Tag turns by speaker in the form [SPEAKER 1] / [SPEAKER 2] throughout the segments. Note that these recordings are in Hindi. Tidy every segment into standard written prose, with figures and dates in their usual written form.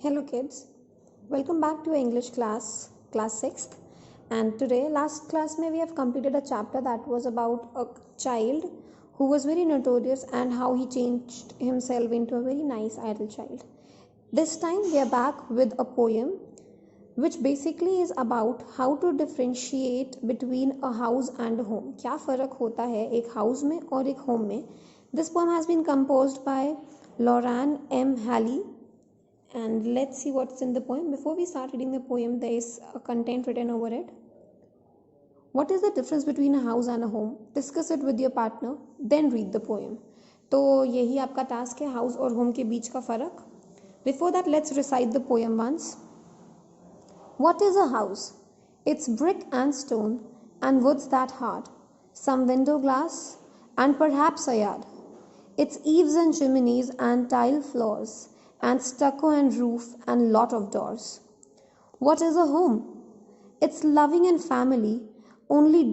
[SPEAKER 1] Hello kids, welcome back to English class 6th, and today last class we have completed a chapter that was about a child who was very notorious and how he changed himself into a very nice idle child. This time we are back with a poem which basically is about how to differentiate between a house and a home. क्या फ़र्क होता है एक house में और एक home में. This poem has been composed by Lauren M. Halley. And let's see what's in the poem. Before we start reading the poem, there is a content written over it. What is the difference between a house and a home? Discuss it with your partner, then read the poem. तो यही आपका टास्क है, हाउस और होम के बीच का फ़र्क. Before that, let's recite the poem once. What is a house? It's brick and stone and woods that hard, some window glass and perhaps a yard. It's eaves and chimneys and tile floors and stucco and roof and lot of doors. What is a home? It's loving and family only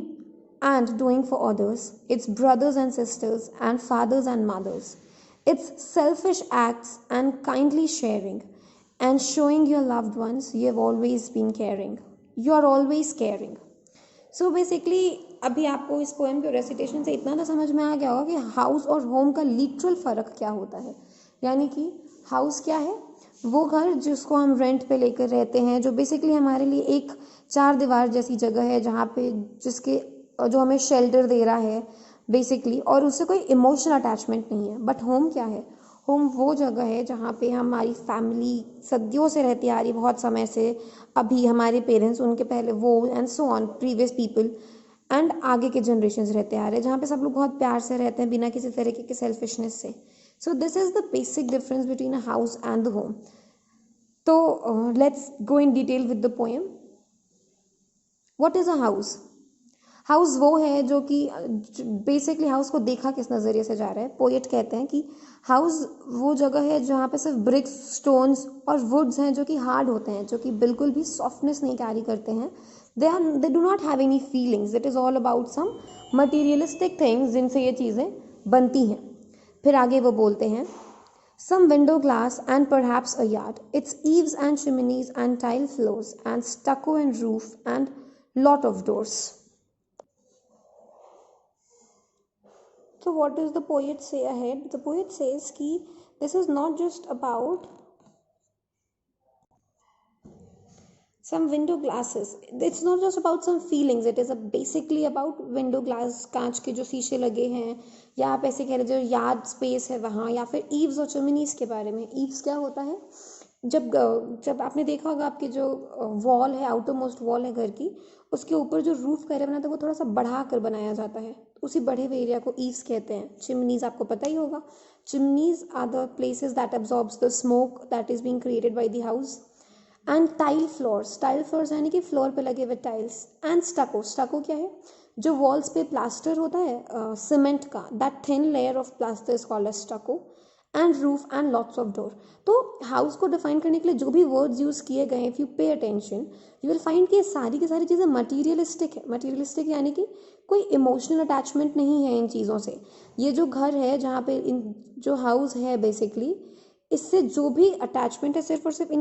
[SPEAKER 1] and doing for others. It's brothers and sisters and fathers and mothers. It's selfish acts and kindly sharing and showing your loved ones you have always been caring. You are always caring. So basically अभी आपको इस पोएम के रेसिटेशन से इतना तो समझ में आ गया होगा कि हाउस और होम का लिटरल फ़र्क क्या होता है. यानी कि हाउस क्या है? वो घर जिसको हम रेंट पे लेकर रहते हैं, जो बेसिकली हमारे लिए एक चार दीवार जैसी जगह है जहाँ पे जो हमें शेल्टर दे रहा है बेसिकली, और उससे कोई इमोशनल अटैचमेंट नहीं है. बट होम क्या है? होम वो जगह है जहाँ पे हमारी फैमिली सदियों से रहती आ रही, बहुत समय से. अभी हमारे पेरेंट्स, उनके पहले वो, and so on, previous people, and आगे के जनरेशन्स रहते आ रहे हैं, जहाँ पे सब लोग बहुत प्यार से रहते हैं बिना किसी तरीके के सेल्फिशनेस से. So this is the basic difference between a house and the home. So let's go in detail with the poem. What is a house? House वो है जो कि बेसिकली हाउस को देखा किस नज़रिए से जा रहा है. पोएट कहते हैं कि हाउस वो जगह है जहाँ पे सिर्फ ब्रिक्स, स्टोन्स और वुड्स हैं जो कि हार्ड होते हैं, जो कि बिल्कुल भी सॉफ्टनेस नहीं कैरी करते हैं. They do not have any feelings. It is all about some materialistic things जिनसे ये चीज़ें बनती हैं. फिर आगे वो बोलते हैं, some window glass and perhaps a yard. It's eaves and chimneys and tile floors and stucco and roof and lot of doors. So what does the poet say ahead? The poet says कि this is not just about some window glasses. It's not just about some feelings. It is basically about window glass, कांच के जो शीशे लगे हैं, या आप ऐसे कह रहे जो यार्ड स्पेस है वहाँ, या फिर ईव्स और चिमनीज के बारे में. ईव्स क्या होता है? जब आपने देखा होगा आपकी जो वॉल है, आउटर मोस्ट वॉल है घर की, उसके ऊपर जो रूफ का एरिया बनाता है वो थोड़ा सा बढ़ा कर बनाया जाता है. उसी बढ़े हुए एरिया को ईव्स कहते हैं. चिमनीज आपको पता ही होगा. Chimneys are the places that absorbs the smoke that is being created by the house. And tile floors यानी कि फ्लोर पे लगे हुए टाइल्स. एंड स्टको क्या है? जो वॉल्स पे प्लास्टर होता है सीमेंट का, that thin layer of plaster is called as stucco. And roof and lots of door. तो हाउस को डिफाइन करने के लिए जो भी वर्ड्स यूज़ किए गए, if you pay attention you will find कि ये सारी की सारी चीज़ें मटीरियलिस्टिक है. मटीरियलिस्टिक यानी कि कोई इमोशनल अटैचमेंट नहीं है इन चीज़ों से. ये जो घर है जहाँ पे जो हाउस है बेसिकली, इससे जो भी अटैचमेंट है सिर्फ और सिर्फ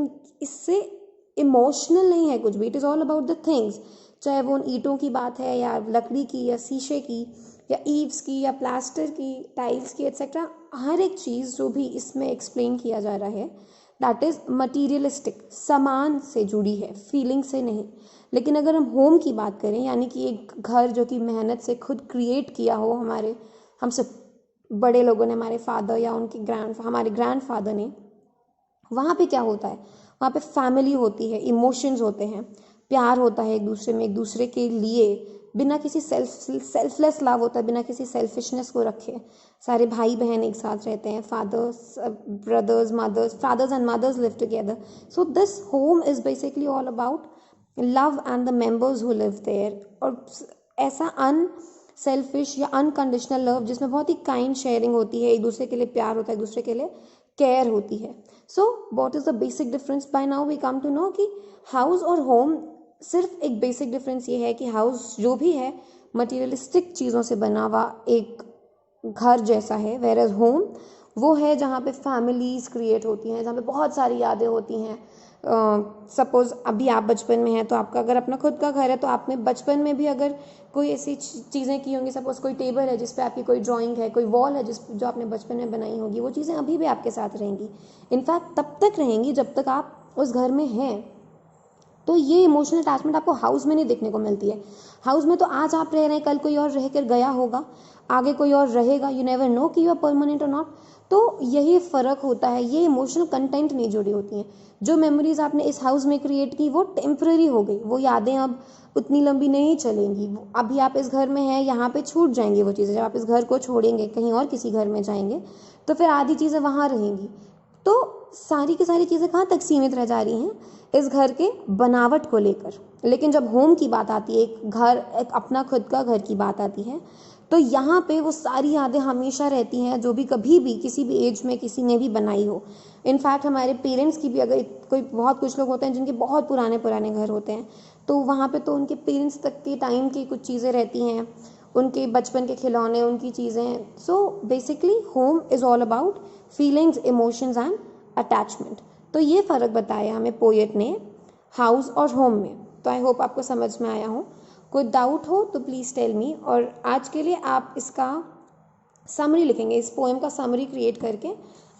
[SPEAKER 1] इससे इमोशनल नहीं है कुछ भी. It is all about the things, चाहे वो ईंटों की बात है या लकड़ी की या शीशे की या ईव्स की या प्लास्टर की, टाइल्स की, एट्सेट्रा. हर एक चीज़ जो भी इसमें एक्सप्लेन किया जा रहा है दैट इज़ मटीरियलिस्टिक, सामान से जुड़ी है, फीलिंग से नहीं. लेकिन अगर हम होम की बात करें, यानी कि एक घर जो कि मेहनत से खुद क्रिएट किया हो, हमसे बड़े लोगों ने, हमारे फादर या हमारे ग्रैंडफादर ने, वहाँ पे क्या होता है? वहाँ पे फैमिली होती है, इमोशंस होते हैं, प्यार होता है एक दूसरे में, एक दूसरे के लिए, बिना किसी सेल्फलेस लव होता है, बिना किसी सेल्फिशनेस को रखे. सारे भाई बहन एक साथ रहते हैं, fathers and mothers live together. So this home is basically all about love and the members who live there. और ऐसा सेल्फिश या अनकंडीशनल लव जिसमें बहुत ही काइंड शेयरिंग होती है, एक दूसरे के लिए प्यार होता है, एक दूसरे के लिए केयर होती है. So what is the basic difference? By now we come to know कि हाउस और होम, सिर्फ एक बेसिक डिफरेंस ये है कि हाउस जो भी है मटेरियलिस्टिक चीज़ों से बना हुआ एक घर जैसा है, वेयर एज होम वो है जहाँ पे फैमिलीज़ क्रिएट होती हैं, जहाँ पे बहुत सारी यादें होती हैं। सपोज़ अभी आप बचपन में हैं तो आपका अगर अपना खुद का घर है तो आपने बचपन में भी अगर कोई ऐसी चीज़ें की होंगी, सपोज़ कोई टेबल है जिस पे आपकी कोई ड्राइंग है, कोई वॉल है जो आपने बचपन में बनाई होगी, वो चीज़ें अभी भी आपके साथ रहेंगी। इनफैक्ट तब तक रहेंगी जब तक आप उस घर में हैं। तो ये इमोशनल अटैचमेंट आपको हाउस में नहीं देखने को मिलती है। हाउस में तो आज आप रह रहे हैं, कल कोई और रह कर गया होगा, आगे कोई और रहेगा, यू नेवर नो कि यू आर परमानेंट और नॉट। तो यही फ़र्क होता है, ये इमोशनल कंटेंट नहीं जुड़ी होती हैं। जो मेमोरीज आपने इस हाउस में क्रिएट की वो टेम्पररी हो गई, वो यादें अब उतनी लंबी नहीं चलेंगी। अभी आप इस घर में हैं, यहाँ पे छूट जाएंगी वो चीज़ें। जब आप इस घर को छोड़ेंगे, कहीं और किसी घर में जाएंगे, तो फिर आधी चीज़ें वहाँ रहेंगी। तो सारी की सारी चीज़ें कहाँ तक सीमित रह जा रही हैं, इस घर के बनावट को लेकर। लेकिन जब होम की बात आती है, एक घर, एक अपना खुद का घर की बात आती है, तो यहाँ पे वो सारी यादें हमेशा रहती हैं जो भी कभी भी किसी भी एज में किसी ने भी बनाई हो। इनफैक्ट हमारे पेरेंट्स की भी, अगर कोई बहुत कुछ लोग होते हैं जिनके बहुत पुराने पुराने घर होते हैं, तो वहाँ पे तो उनके पेरेंट्स तक के टाइम की कुछ चीज़ें रहती हैं, उनके बचपन के खिलौने, उनकी चीज़ें। So basically home is all about feelings, emotions and attachment. तो ये फ़र्क बताया हमें पोएट ने हाउस और होम में। तो आई होप आपको समझ में आया हो। कोई डाउट हो तो प्लीज़ टेल मी। और आज के लिए आप इसका समरी लिखेंगे, इस पोएम का समरी क्रिएट करके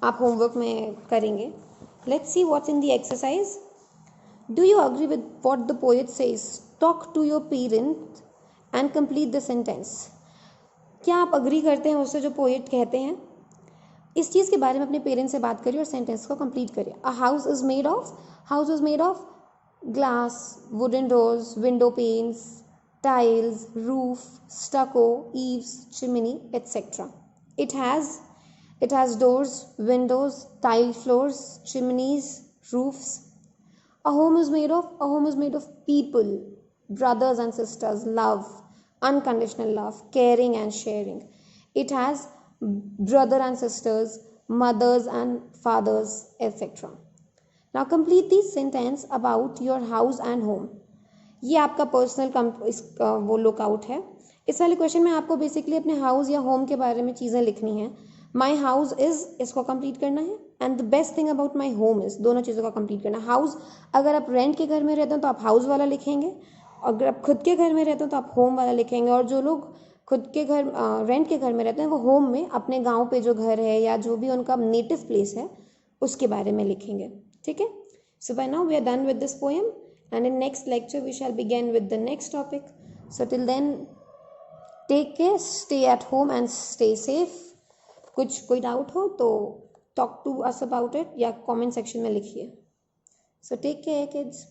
[SPEAKER 1] आप होमवर्क में करेंगे। Let's see what's in the exercise. Do you agree with what the poet says? Talk to your parents and complete the sentence. क्या आप अग्री करते हैं उससे जो पोएट कहते हैं? इस चीज़ के बारे में अपने पेरेंट्स से बात करिए और सेंटेंस को कंप्लीट करिए। A house is made of glass, wooden doors, window panes, tiles, roof, stucco, eaves, chimney, etc. It has doors, windows, tile floors, chimneys, roofs. A home is made of people, brothers and sisters, love, unconditional love, caring and sharing. It has brother and sisters, mothers and fathers, etc. Now complete the sentence about your house and home. ये आपका पर्सनल वो लुकआउट है। इस वाले क्वेश्चन में आपको बेसिकली अपने हाउस या होम के बारे में चीज़ें लिखनी है। माई हाउस इज़, इसको कंप्लीट करना है, and the best thing about my home is, दोनों चीज़ों का कंप्लीट करना। हाउस, अगर आप रेंट के घर में रहते हैं तो आप हाउस वाला लिखेंगे, अगर आप खुद के घर में रहते हो तो आप होम वाला लिखेंगे। और जो लोग खुद के घर रेंट के घर में रहते हैं वो होम में अपने गाँव पे जो घर है या जो भी उनका नेटिव प्लेस है उसके बारे में लिखेंगे। ठीक है? So by now we are done with this poem, and in next lecture we shall begin with the next topic. So till then, take care, stay at home and stay safe. कोई डाउट हो तो talk to us about it या comment section में लिखिए. So take care kids.